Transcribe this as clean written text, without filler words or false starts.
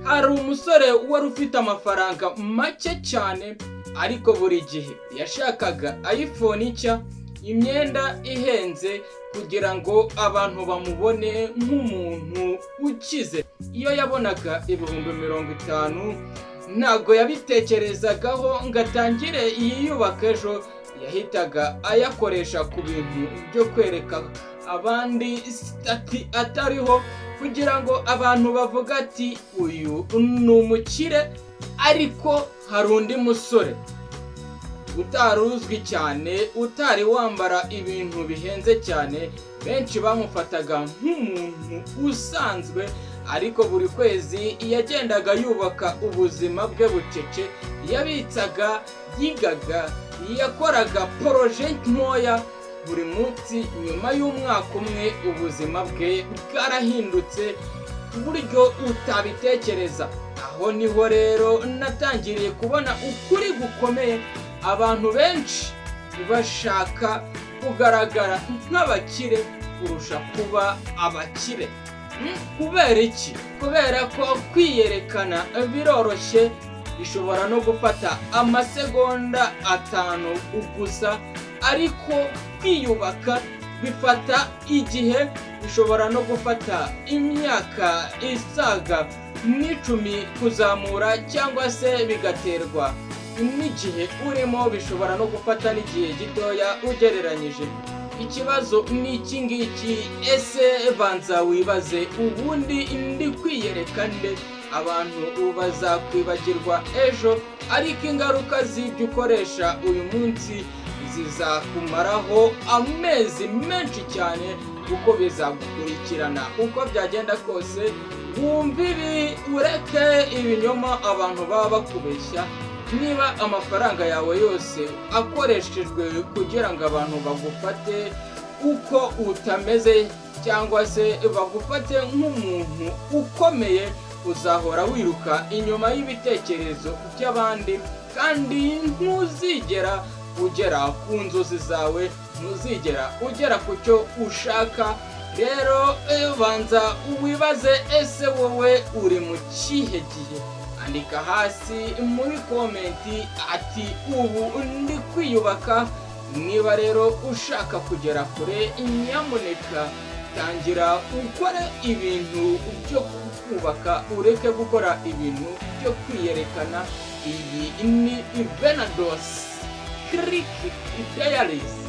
hari umusore wari ufite amafaranga make cyane, ariko buri gihe yashakaga iPhone nshya, imyenda ihenze, kugira ngo abantu bamubone nk'umuntu ukize. Iyo yabonaga ibihumbi 50 ntago yabitekerezagaho ngo atangire yiyubaka ejo, yahitaga ayakoresha ku bintu byo kwereka abandi stati atariho, kugira ngo abantu bavuga ati uyu ni umukire. Ariko hari undi musore utari uzwi cyane, utari wambara ibintu bihenze cyane, benshi bamufataga nk'umuntu usanzwe, ariko buri kwezi yagendaga yubaka ubuzima bwe bucece, yabitsaga, yigaga, yakoraga poroje ntoya buri munsi. Nyuma y'umwaka umwe ubuzima bwe bwarahindutse ku buryo utabitekereza. Aho niho rero natangiriye kubona ukuri gukomeye. Abantu benshi bashaka kugaragara nk'abakire kurusha kuba abakire. Kubera iki? Kubera ko kwiyerekana biroroshye, bishobora no gufata amasegonda 5 gusa, ariko kwiyubaka bifata igihe, bishobora no gufata imyaka isaga 10 kuzamura, cyangwa se bigaterwa n'igihe urimo, bishobora no gufata n'igihe gitoya ugereranyije. Ikibazo ni iki ngiki, ese banza wibaze, ubundi ndi kwiyereka nde? Abantu bazakwibagirwa ejo, ariko ingaruka z'ibyo ukoresha uyu munsi zizakumaraho amezi menshi cyane, kuko bizagukurikirana uko byagenda kose. Wumva ibi, ureke ibinyoma abantu baba bakubeshya. Niba amafaranga yawe yose akoreshejwe kugira ngo abantu bagufate uko utameze, cyangwa se bagufate nk'umuntu ukomeye, uzahora wiruka inyuma y'ibitekerezo by'abandi, kandi ntuzigera ugera ku nzozi zawe, ntuzigera ugera ku cyo ushaka. Rero banza wibaze, ese wowe uri mu kihe gihe? Andika hasi muri komenti ati ubu ndi kwiyubaka. Niba rero ushaka kugera kure, nyamuneka tangira ukore ibintu byo kubaka, ureke gukora ibintu byo kwiyerekana. Iyi ni Venados Click Diaries.